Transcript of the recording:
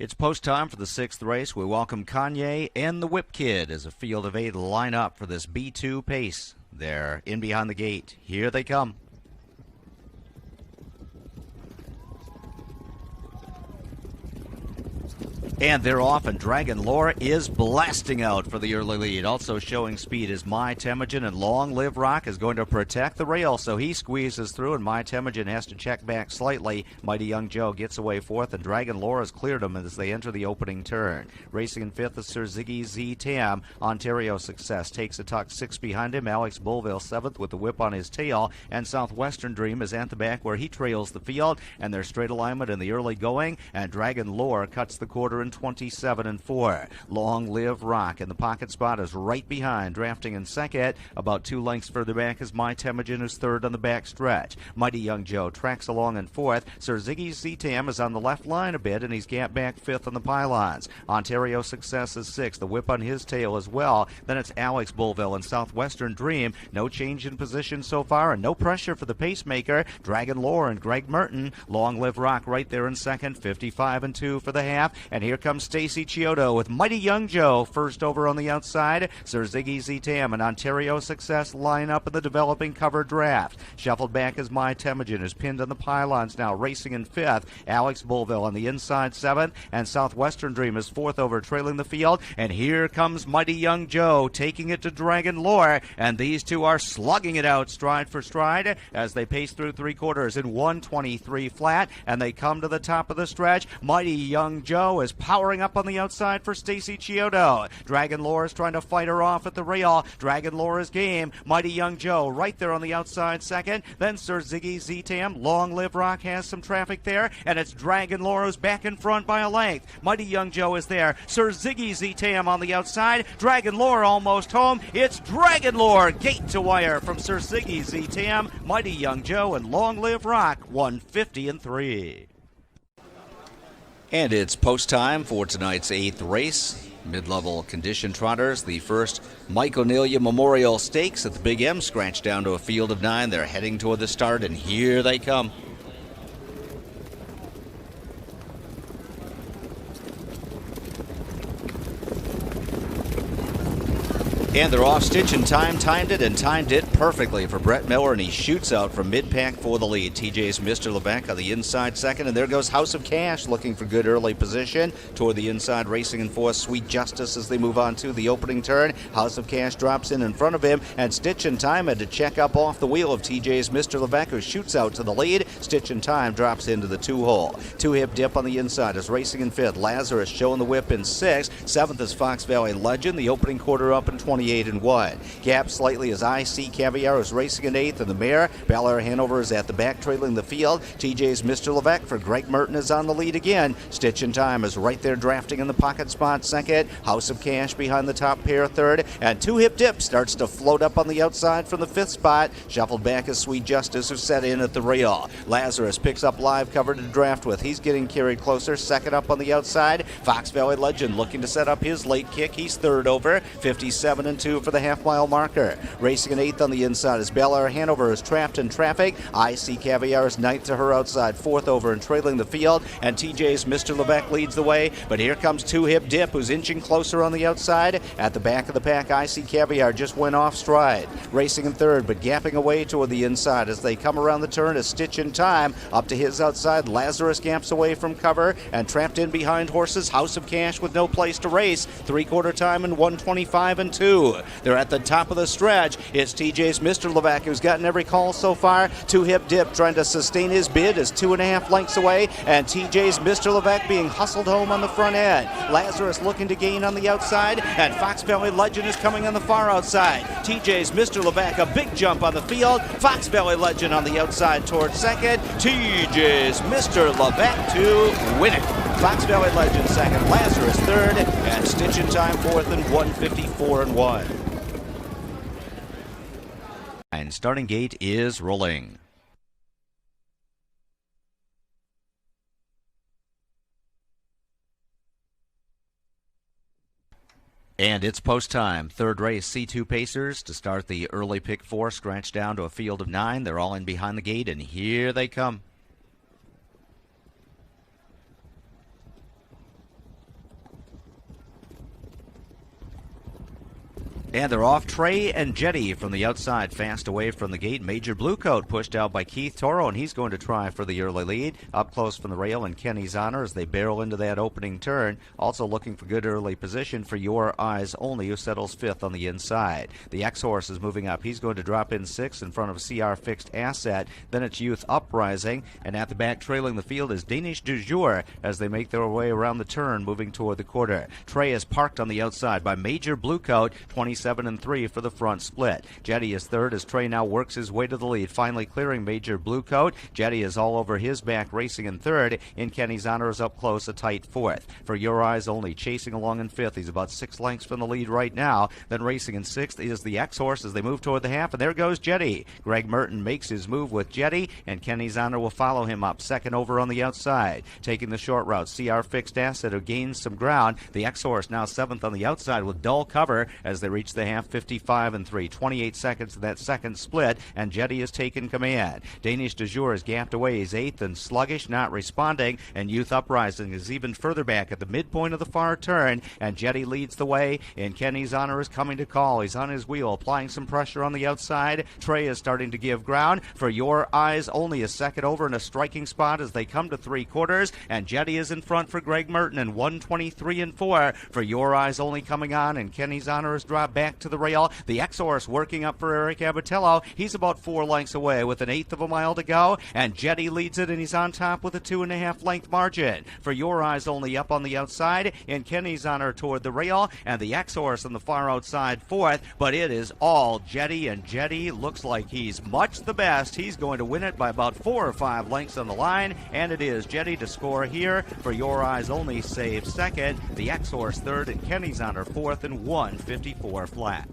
It's post time for the 6th race. We welcome Kanye and the Whip Kid as a field of 8 line up for this B2 pace. They're in behind the gate. Here they come. And they're off, and Dragon Lore is blasting out for the early lead. Also showing speed is My Temujin, and Long Live Rock is going to protect the rail, so he squeezes through, and My Temujin has to check back slightly. Mighty Young Joe gets away fourth, and Dragon Lore has cleared him as they enter the opening turn. Racing in fifth is Sir Ziggy Z Tam. Ontario Success takes a tuck 6 behind him. Alex Bullville seventh with the whip on his tail, and Southwestern Dream is at the back where he trails the field, and their straight alignment in the early going, and Dragon Lore cuts the quarter in 27-4. Long Live Rock in the pocket spot is right behind, drafting in second. About 2 lengths further back is My Temujin, who's third on the back stretch. Mighty Young Joe tracks along in fourth. Sir Ziggy Z-Tam is on the left line a bit, and he's gapped back fifth on the pylons. Ontario Success is sixth, the whip on his tail as well. Then it's Alex Bullville and Southwestern Dream. No change in position so far, and no pressure for the pacemaker. Dragon Lore and Greg Merton. Long Live Rock right there in second, 55-2 for the half. And here comes Stacy Chiodo with Mighty Young Joe first over on the outside. Sir Ziggy Z-Tam and Ontario Success line up in the developing cover draft. Shuffled back is My Temujin, who's pinned on the pylons now, racing in fifth. Alex Bullville on the inside seventh, and Southwestern Dream is fourth over, trailing the field. And here comes Mighty Young Joe taking it to Dragon Lore, and these two are slugging it out stride for stride as they pace through 3/4 in 1:23 flat, and they come to the top of the stretch. Mighty Young Joe is powering up on the outside for Stacy Chiodo. Dragon Lore is trying to fight her off at the rail. Dragon Lore is game. Mighty Young Joe right there on the outside second. Then Sir Ziggy Z-Tam. Long Live Rock has some traffic there, and it's Dragon Lore who's back in front by a length. Mighty Young Joe is there. Sir Ziggy Z-Tam on the outside. Dragon Lore almost home. It's Dragon Lore gate to wire from Sir Ziggy Z-Tam. Mighty Young Joe and Long Live Rock 150-3. And it's post time for tonight's 8th race. Mid-level condition trotters, the first Mike O'Neillia Memorial Stakes at the Big M, scratched down to a field of 9. They're heading toward the start, and here they come. And they're off. Stitch and Time timed it perfectly for Brett Miller, and he shoots out from mid-pack for the lead. TJ's Mr. Lavec on the inside second, and there goes House of Cash looking for good early position. Toward the inside, racing in fourth, Sweet Justice as they move on to the opening turn. House of Cash drops in front of him, and Stitch and Time had to check up off the wheel of TJ's Mr. Lavec, who shoots out to the lead. Stitch and Time drops into the 2-hole. 2-hip dip on the inside is racing in fifth. Lazarus showing the whip in sixth. Seventh is Fox Valley Legend, the opening quarter up in 28-1. Gap slightly as IC Caviar is racing in eighth, and the mare Blackler Hanover is at the back trailing the field. TJ's Mr. Lavec for Greg Merton is on the lead again. Stitch and Time is right there drafting in the pocket spot second. House of Cash behind the top pair third, and 2-hip dip starts to float up on the outside from the fifth spot. Shuffled back is Sweet Justice, who set in at the rail. Lazarus picks up live cover to draft with. He's getting carried closer. Second up on the outside, Fox Valley Legend looking to set up his late kick. He's third over, 57-2 for the half-mile marker. Racing in eighth on the inside is Blackler Hanover is trapped in traffic. IC Caviar is ninth to her outside, fourth over and trailing the field, and TJ's Mr. Lavec leads the way, but here comes 2-hip dip, who's inching closer on the outside. At the back of the pack, IC Caviar just went off stride. Racing in third, but gapping away toward the inside as they come around the turn is Stitch in Time. Up to his outside, Lazarus gaps away from cover, and trapped in behind horses, House of Cash with no place to race. 3/4 time in 1:25-2. They're at the top of the stretch. It's TJ's Mr. Lavec, who's gotten every call so far. 2-hip dip trying to sustain his bid is 2.5 lengths away, and TJ's Mr. Lavec being hustled home on the front end. Lazarus looking to gain on the outside, and Fox Valley Legend is coming on the far outside. TJ's Mr. Lavec, a big jump on the field. Fox Valley Legend on the outside towards second. TJ's Mr. Lavec to win it. Fox Valley Legend second, Lazarus third, and Stitch in Time fourth in 1:54-1. And starting gate is rolling. And it's post time. Third race, C2 Pacers to start the early pick 4, scratched down to a field of 9. They're all in behind the gate, and here they come. And they're off. Trey and Jetty from the outside, fast away from the gate. Major Bluecoat pushed out by Keith Toro, and he's going to try for the early lead. Up close from the rail and Kenny's Honor as they barrel into that opening turn. Also looking for good early position for Your Eyes Only, who settles 5th on the inside. The X-Horse is moving up. He's going to drop in 6th in front of CR Fixed Asset. Then it's Youth Uprising, and at the back trailing the field is Danish Du Jour as they make their way around the turn, moving toward the quarter. Trey is parked on the outside by Major Bluecoat, 27 and 3 for the front split. Jetty is third as Trey now works his way to the lead, finally clearing Major Bluecoat. Jetty is all over his back, racing in third. In Kenny's Honor is up close, a tight 4th. For Your Eyes Only, chasing along in 5th. He's about 6 lengths from the lead right now. Then racing in 6th is the X-Horse as they move toward the half, and there goes Jetty. Greg Merton makes his move with Jetty, and Kenny's Honor will follow him up. Second over on the outside. Taking the short route, CR Fixed Asset, who gains some ground. The X-Horse now 7th on the outside with dull cover as they reach the half, 55 and 3. 28 seconds to that second split, and Jetty has taken command. Danish Du Jour is gapped away. He's 8th and sluggish, not responding, and Youth Uprising is even further back at the midpoint of the far turn, and Jetty leads the way, and Kenny's Honor is coming to call. He's on his wheel, applying some pressure on the outside. Trey is starting to give ground. For Your Eyes Only, a second over in a striking spot as they come to 3/4, and Jetty is in front for Greg Merton, and 123 and 4 for Your Eyes Only coming on, and Kenny's Honor is dropped back to the rail. The X-Horse working up for Eric Abatello. He's about 4 lengths away with an 1/8 of a mile to go, and Jetty leads it, and he's on top with a 2.5 length margin. For Your Eyes Only up on the outside, and Kenny's Honor toward the rail, and the X-Horse on the far outside 4th, but it is all Jetty, and Jetty looks like he's much the best. He's going to win it by about 4 or 5 lengths on the line, and it is Jetty to score here. For Your Eyes Only saves second, the X-Horse third, and Kenny's Honor 4th, and 154 flat.